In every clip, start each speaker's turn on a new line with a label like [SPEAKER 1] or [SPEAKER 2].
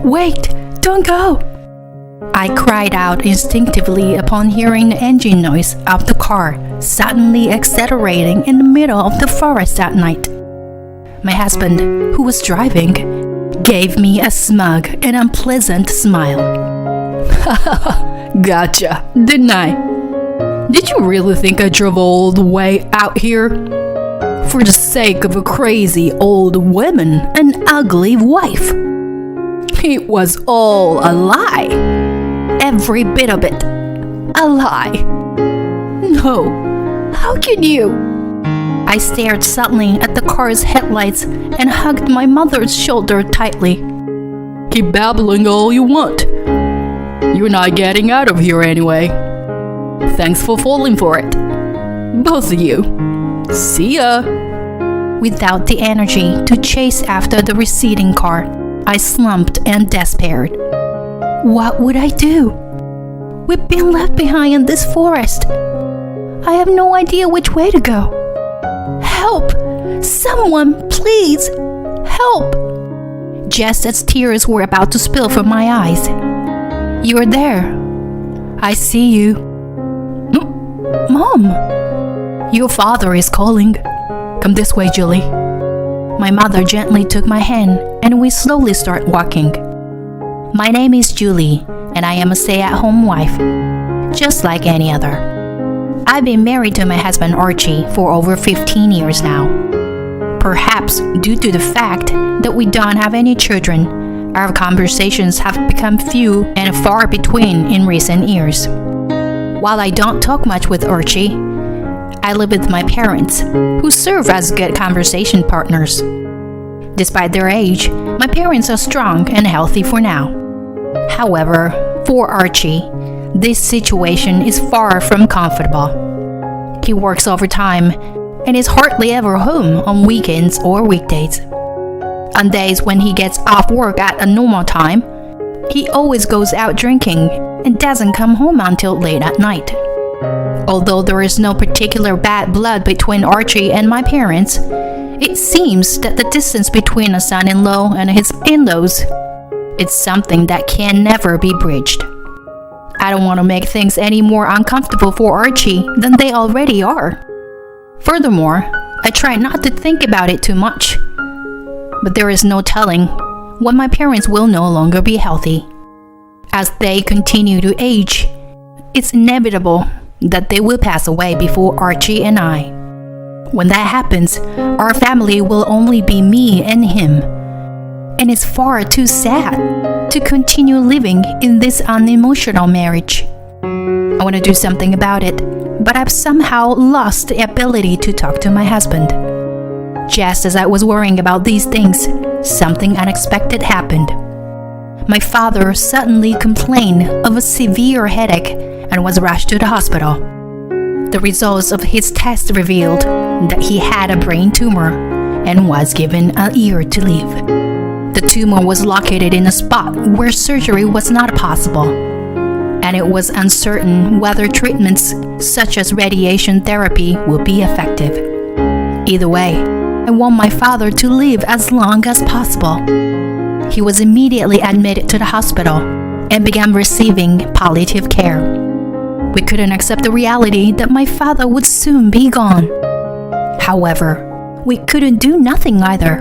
[SPEAKER 1] Wait! Don't go! I cried out instinctively upon hearing the engine noise of the car suddenly accelerating in the middle of the forest at night. My husband, who was driving, gave me a smug and unpleasant smile. Gotcha, didn't I? Did you really think I drove all the way out here? For the sake of a crazy old woman and ugly wife? It was all a lie. Every bit of it. A lie. No. How can you? I stared suddenly at the car's headlights and hugged my mother's shoulder tightly. Keep babbling all you want. You're not getting out of here anyway. Thanks for falling for it. Both of you. See ya. Without the energy to chase after the receding car, I slumped and despaired. What would I do? We've been left behind in this forest. I have no idea which way to go. Help! Someone, please! Help! Just as tears were about to spill from my eyes. You're there. I see you. Mom! Your father is calling. Come this way, Julie. My mother gently took my hand and we slowly start walking. My name is Julie and I am a stay-at-home wife, just like any other. I've been married to my husband Archie for over 15 years now. Perhaps due to the fact that we don't have any children, our conversations have become few and far between in recent years. While I don't talk much with Archie, I live with my parents, who serve as good conversation partners. Despite their age, my parents are strong and healthy for now. However, for Archie, this situation is far from comfortable. He works overtime and is hardly ever home on weekends or weekdays. On days when he gets off work at a normal time, he always goes out drinking and doesn't come home until late at night. Although there is no particular bad blood between Archie and my parents, it seems that the distance between a son-in-law and his in-laws is something that can never be bridged. I don't want to make things any more uncomfortable for Archie than they already are. Furthermore, I try not to think about it too much. But there is no telling when my parents will no longer be healthy. As they continue to age, it's inevitable that they will pass away before Archie and I. When that happens, our family will only be me and him. And it's far too sad to continue living in this unemotional marriage. I want to do something about it, but I've somehow lost the ability to talk to my husband. Just as I was worrying about these things, something unexpected happened. My father suddenly complained of a severe headache and was rushed to the hospital. The results of his test revealed that he had a brain tumor and was given a year to live. The tumor was located in a spot where surgery was not possible, and it was uncertain whether treatments such as radiation therapy would be effective. Either way, I want my father to live as long as possible. He was immediately admitted to the hospital and began receiving palliative care. We couldn't accept the reality that my father would soon be gone. However, we couldn't do nothing either.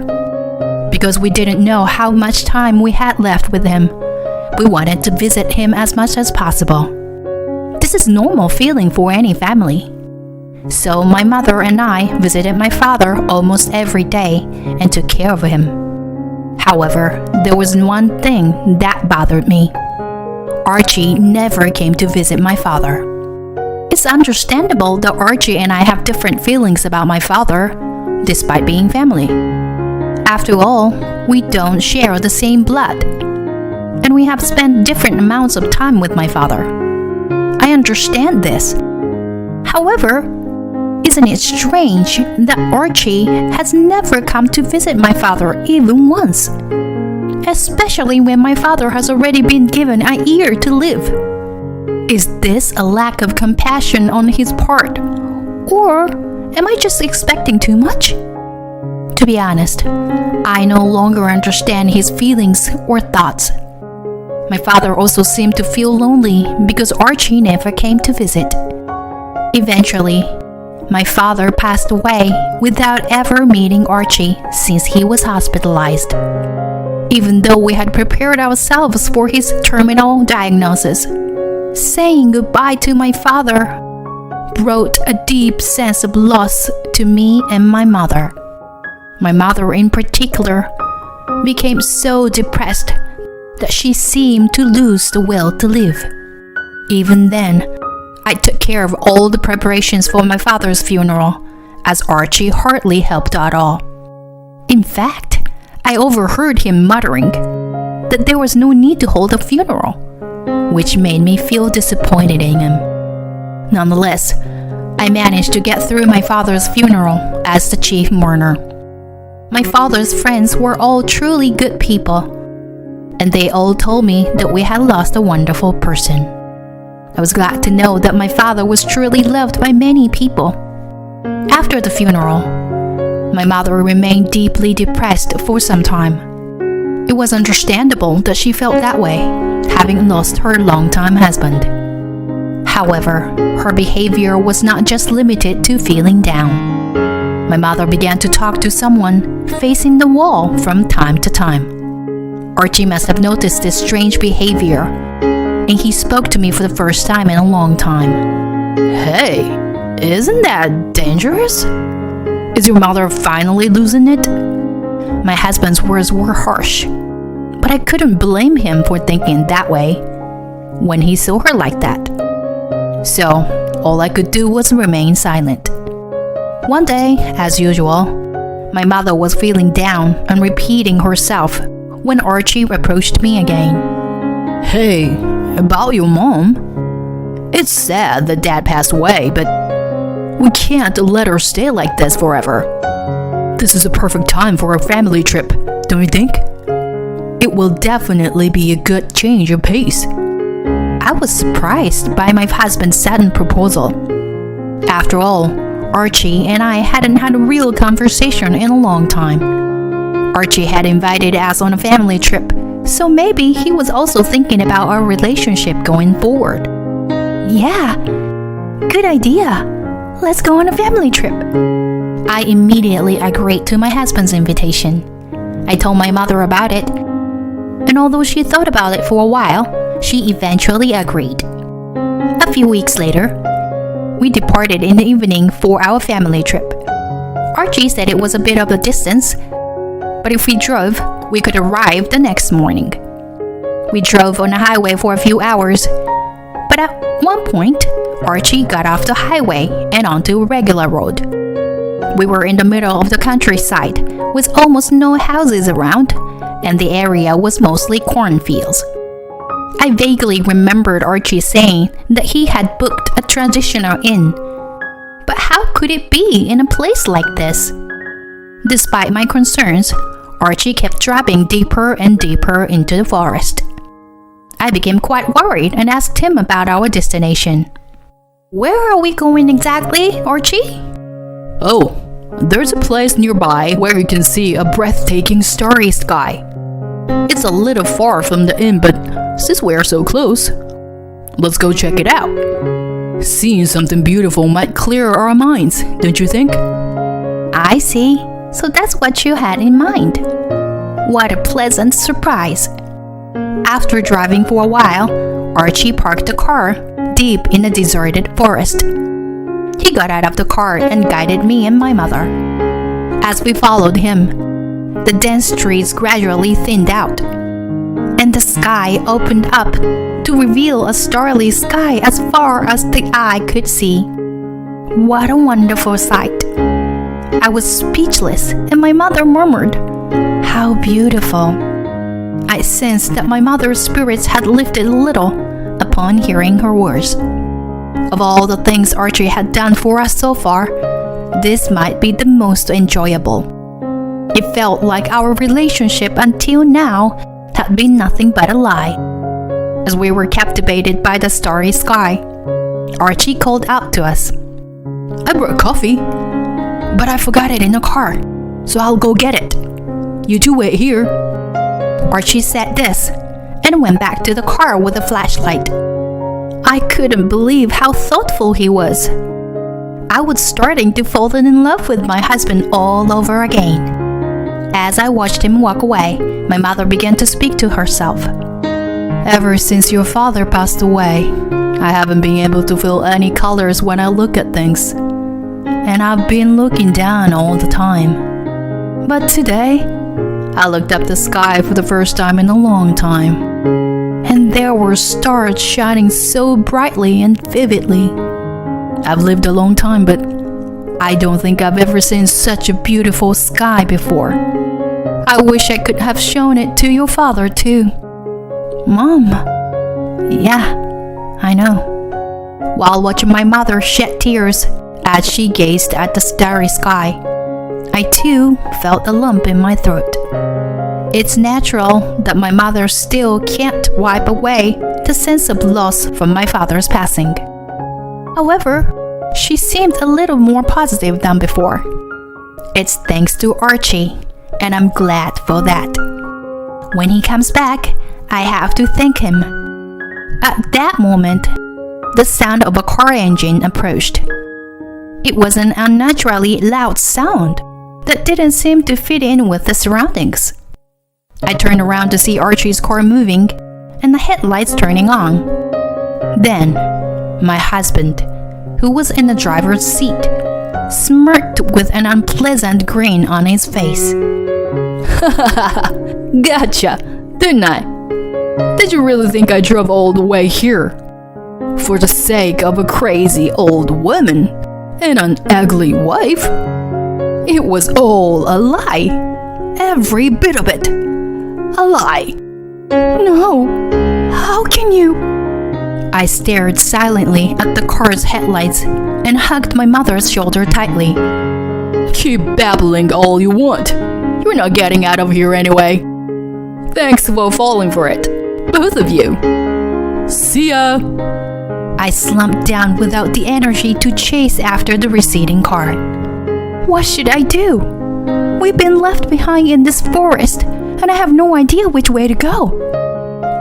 [SPEAKER 1] Because we didn't know how much time we had left with him, we wanted to visit him as much as possible. This is normal feeling for any family. So my mother and I visited my father almost every day and took care of him. However, there was one thing that bothered me. Archie never came to visit my father. It's understandable that Archie and I have different feelings about my father, despite being family. After all, we don't share the same blood, and we have spent different amounts of time with my father. I understand this. However, isn't it strange that Archie has never come to visit my father even once? Especially when my father has already been given a year to live. Is this a lack of compassion on his part? Or am I just expecting too much? To be honest, I no longer understand his feelings or thoughts. My father also seemed to feel lonely because Archie never came to visit. Eventually, my father passed away without ever meeting Archie since he was hospitalized. Even though we had prepared ourselves for his terminal diagnosis, saying goodbye to my father brought a deep sense of loss to me and my mother. My mother in particular became so depressed that she seemed to lose the will to live. Even then, I took care of all the preparations for my father's funeral, as Archie hardly helped at all. In fact, I overheard him muttering that there was no need to hold a funeral, which made me feel disappointed in him. Nonetheless, I managed to get through my father's funeral as the chief mourner. My father's friends were all truly good people, and they all told me that we had lost a wonderful person. I was glad to know that my father was truly loved by many people. After the funeral, my mother remained deeply depressed for some time. It was understandable that she felt that way, having lost her longtime husband. However, her behavior was not just limited to feeling down. My mother began to talk to someone facing the wall from time to time. Archie must have noticed this strange behavior, and he spoke to me for the first time in a long time. "Hey, isn't that dangerous? Is your mother finally losing it?" My husband's words were harsh, but I couldn't blame him for thinking that way when he saw her like that. So, all I could do was remain silent. One day, as usual, my mother was feeling down and repeating herself when Archie approached me again. "Hey, about your mom? It's sad that Dad passed away, but we can't let her stay like this forever. This is a perfect time for a family trip, don't you think? It will definitely be a good change of pace." I was surprised by my husband's sudden proposal. After all, Archie and I hadn't had a real conversation in a long time. Archie had invited us on a family trip, so maybe he was also thinking about our relationship going forward. "Yeah, good idea. Let's go on a family trip." I immediately agreed to my husband's invitation. I told my mother about it, and although she thought about it for a while, she eventually agreed. A few weeks later, we departed in the evening for our family trip. Archie said it was a bit of a distance, but if we drove, we could arrive the next morning. We drove on the highway for a few hours, but at one point, Archie got off the highway and onto a regular road. We were in the middle of the countryside with almost no houses around, and the area was mostly cornfields. I vaguely remembered Archie saying that he had booked a traditional inn. But how could it be in a place like this? Despite my concerns, Archie kept driving deeper and deeper into the forest. I became quite worried and asked him about our destination. "Where are we going exactly, Archie?" "Oh, there's a place nearby where you can see a breathtaking starry sky. It's a little far from the inn, but since we're so close, let's go check it out. Seeing something beautiful might clear our minds, don't you think?" "I see. So that's what you had in mind. What a pleasant surprise." After driving for a while, Archie parked the car deep in a deserted forest. He got out of the car and guided me and my mother. As we followed him, the dense trees gradually thinned out, and the sky opened up to reveal a starry sky as far as the eye could see. What a wonderful sight! I was speechless, and my mother murmured, "How beautiful." I sensed that my mother's spirits had lifted a little upon hearing her words. Of all the things Archie had done for us so far, this might be the most enjoyable. It felt like our relationship until now had been nothing but a lie. As we were captivated by the starry sky, Archie called out to us, "I brought coffee, but I forgot it in the car, so I'll go get it. You two wait here." Archie said this, and went back to the car with a flashlight. I couldn't believe how thoughtful he was. I was starting to fall in love with my husband all over again. As I watched him walk away, my mother began to speak to herself. Ever since your father passed away, I haven't been able to feel any colors when I look at things. And I've been looking down all the time. But today, I looked up the sky for the first time in a long time. And there were stars shining so brightly and vividly. I've lived a long time, but I don't think I've ever seen such a beautiful sky before. I wish I could have shown it to your father too. Mom. Yeah, I know. While watching my mother shed tears as she gazed at the starry sky, I too felt a lump in my throat. It's natural that my mother still can't wipe away the sense of loss from my father's passing. However, she seemed a little more positive than before. It's thanks to Archie, and I'm glad for that. When he comes back, I have to thank him. At that moment, the sound of a car engine approached. It was an unnaturally loud sound that didn't seem to fit in with the surroundings. I turned around to see Archie's car moving and the headlights turning on. Then, my husband, who was in the driver's seat, smirked with an unpleasant grin on his face. Gotcha, didn't I? Did you really think I drove all the way here? For the sake of a crazy old woman and an ugly wife? It was all a lie. Every bit of it. A lie. No, how can you? I stared silently at the car's headlights and hugged my mother's shoulder tightly. Keep babbling all you want. You're not getting out of here anyway. Thanks for falling for it, both of you. See ya. I slumped down without the energy to chase after the receding car. What should I do? We've been left behind in this forest, and I have no idea which way to go.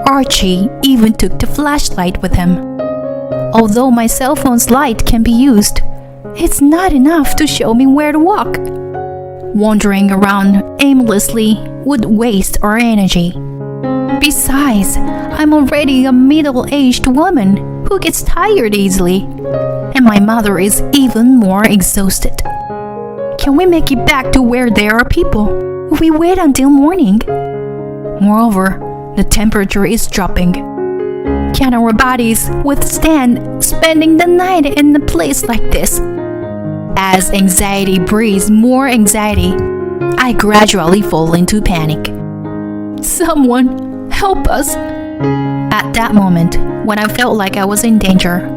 [SPEAKER 1] Archie even took the flashlight with him. Although my cell phone's light can be used, it's not enough to show me where to walk. Wandering around aimlessly would waste our energy. Besides, I'm already a middle-aged woman who gets tired easily, and my mother is even more exhausted. Can we make it back to where there are people if we wait until morning? Moreover, the temperature is dropping. Can our bodies withstand spending the night in a place like this? As anxiety breeds more anxiety, I gradually fall into panic. Someone, help us! At that moment, when I felt like I was in danger,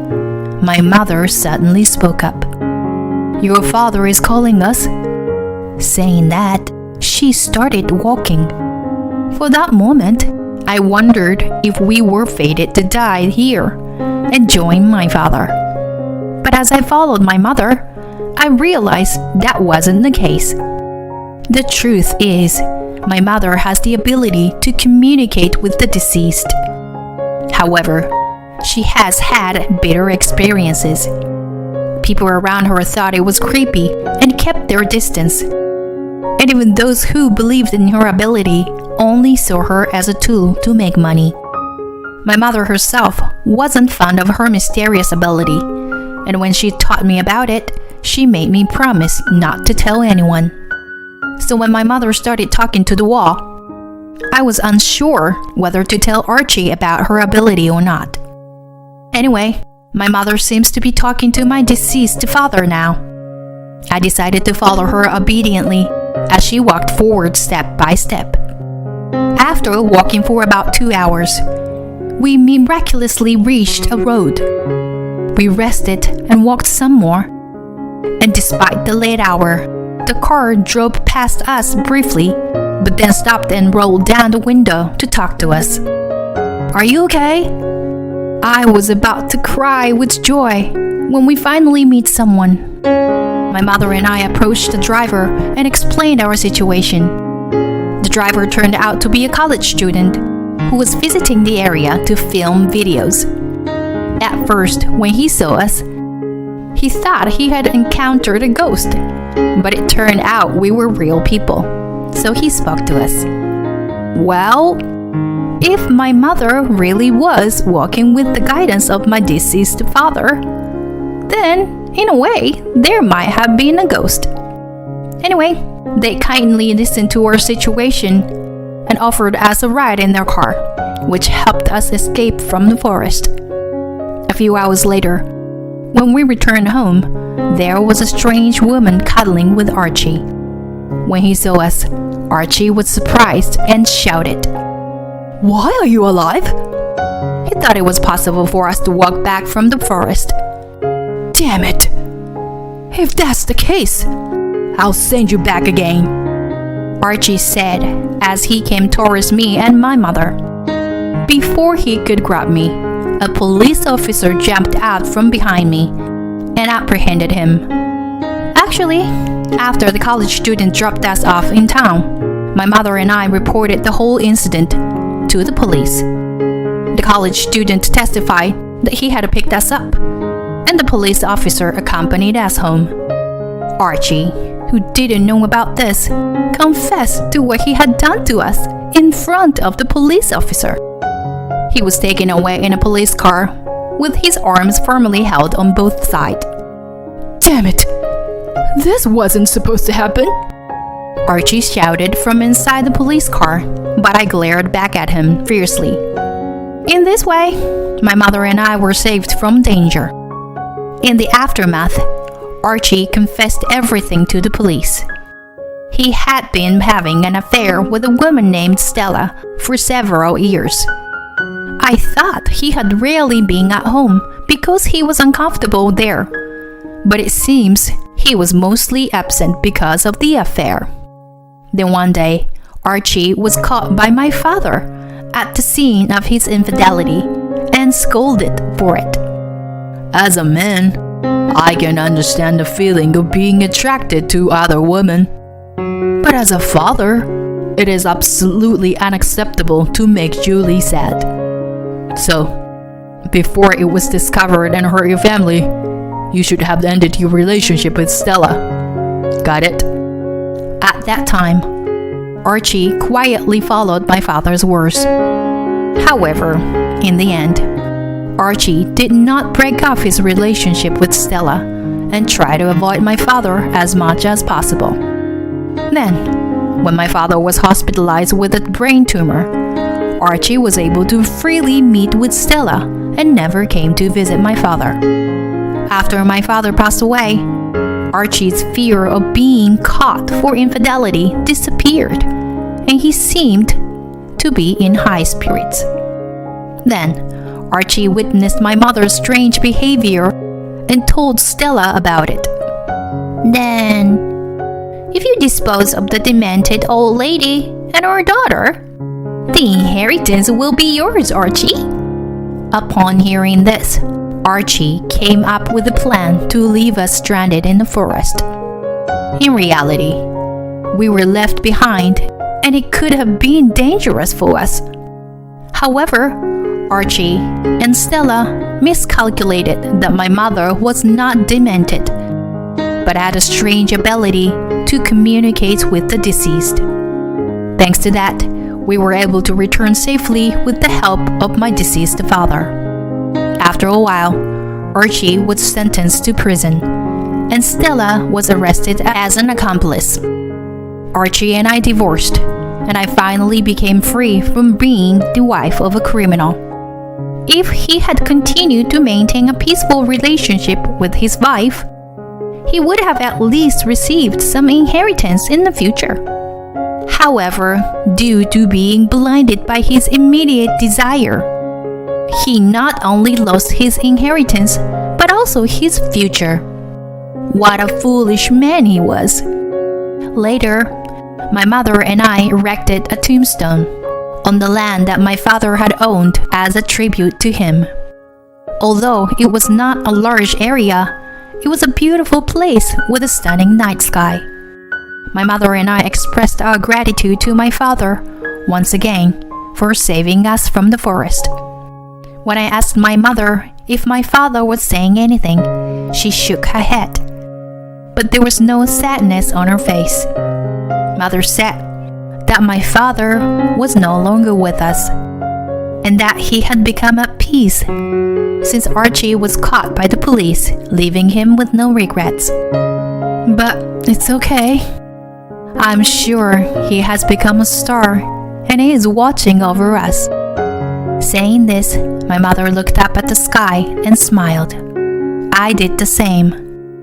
[SPEAKER 1] my mother suddenly spoke up. Your father is calling us. Saying that, she started walking. For that moment, I wondered if we were fated to die here and join my father. But as I followed my mother, I realized that wasn't the case. The truth is, my mother has the ability to communicate with the deceased. However, she has had bitter experiences. People around her thought it was creepy and kept their distance. And even those who believed in her ability only saw her as a tool to make money. My mother herself wasn't fond of her mysterious ability, and when she taught me about it, she made me promise not to tell anyone. So when my mother started talking to the wall, I was unsure whether to tell Archie about her ability or not. Anyway, my mother seems to be talking to my deceased father now. I decided to follow her obediently as she walked forward step by step. After walking for about 2 hours, we miraculously reached a road. We rested and walked some more. And despite the late hour, the car drove past us briefly, but then stopped and rolled down the window to talk to us. Are you okay? I was about to cry with joy when we finally meet someone. My mother and I approached the driver and explained our situation. The driver turned out to be a college student who was visiting the area to film videos. At first, when he saw us, he thought he had encountered a ghost, but it turned out we were real people, so he spoke to us. Well, if my mother really was walking with the guidance of my deceased father, then, in a way, there might have been a ghost. Anyway, they kindly listened to our situation and offered us a ride in their car, which helped us escape from the forest. A few hours later, when we returned home, there was a strange woman cuddling with Archie. When he saw us, Archie was surprised and shouted, "Why are you alive?" He thought it was possible for us to walk back from the forest. "Damn it! If that's the case, I'll send you back again," Archie said as he came towards me and my mother. Before he could grab me, a police officer jumped out from behind me and apprehended him. Actually, after the college student dropped us off in town, my mother and I reported the whole incident to the police. The college student testified that he had picked us up, and the police officer accompanied us home. Archie, who didn't know about this, confessed to what he had done to us in front of the police officer. He was taken away in a police car with his arms firmly held on both sides. "Damn it! This wasn't supposed to happen!" Archie shouted from inside the police car, but I glared back at him fiercely. In this way, my mother and I were saved from danger. In the aftermath, Archie confessed everything to the police. He had been having an affair with a woman named Stella for several years. I thought he had rarely been at home because he was uncomfortable there, but it seems he was mostly absent because of the affair. Then one day, Archie was caught by my father at the scene of his infidelity and scolded for it. As a man, I can understand the feeling of being attracted to other women. But as a father, it is absolutely unacceptable to make Julie sad. So, before it was discovered and hurt your family, you should have ended your relationship with Stella. Got it? At that time, Archie quietly followed my father's words. However, in the end, Archie did not break off his relationship with Stella and try to avoid my father as much as possible. Then, when my father was hospitalized with a brain tumor, Archie was able to freely meet with Stella and never came to visit my father. After my father passed away, Archie's fear of being caught for infidelity disappeared, and he seemed to be in high spirits. Then, Archie witnessed my mother's strange behavior and told Stella about it. "Then, if you dispose of the demented old lady and our daughter, the inheritance will be yours, Archie." Upon hearing this, Archie came up with a plan to leave us stranded in the forest. In reality, we were left behind, and it could have been dangerous for us. However, Archie and Stella miscalculated that my mother was not demented, but had a strange ability to communicate with the deceased. Thanks to that, we were able to return safely with the help of my deceased father. After a while, Archie was sentenced to prison, and Stella was arrested as an accomplice. Archie and I divorced, and I finally became free from being the wife of a criminal. If he had continued to maintain a peaceful relationship with his wife, he would have at least received some inheritance in the future. However, due to being blinded by his immediate desire, he not only lost his inheritance, but also his future. What a foolish man he was. Later, my mother and I erected a tombstone on the land that my father had owned as a tribute to him. Although it was not a large area, it was a beautiful place with a stunning night sky. My mother and I expressed our gratitude to my father once again for saving us from the forest. When I asked my mother if my father was saying anything, she shook her head. But there was no sadness on her face. Mother said that my father was no longer with us, and that he had become at peace since Archie was caught by the police, leaving him with no regrets. But it's okay. I'm sure he has become a star, and he is watching over us. Saying this, my mother looked up at the sky and smiled. I did the same.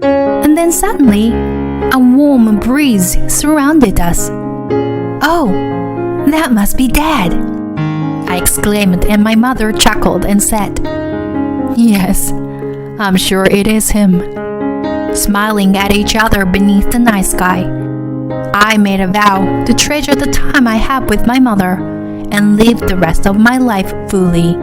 [SPEAKER 1] And then suddenly, a warm breeze surrounded us. "Oh, that must be Dad," I exclaimed, and my mother chuckled and said, "Yes, I'm sure it is him." Smiling at each other beneath the night sky, I made a vow to treasure the time I had with my mother and live the rest of my life fully.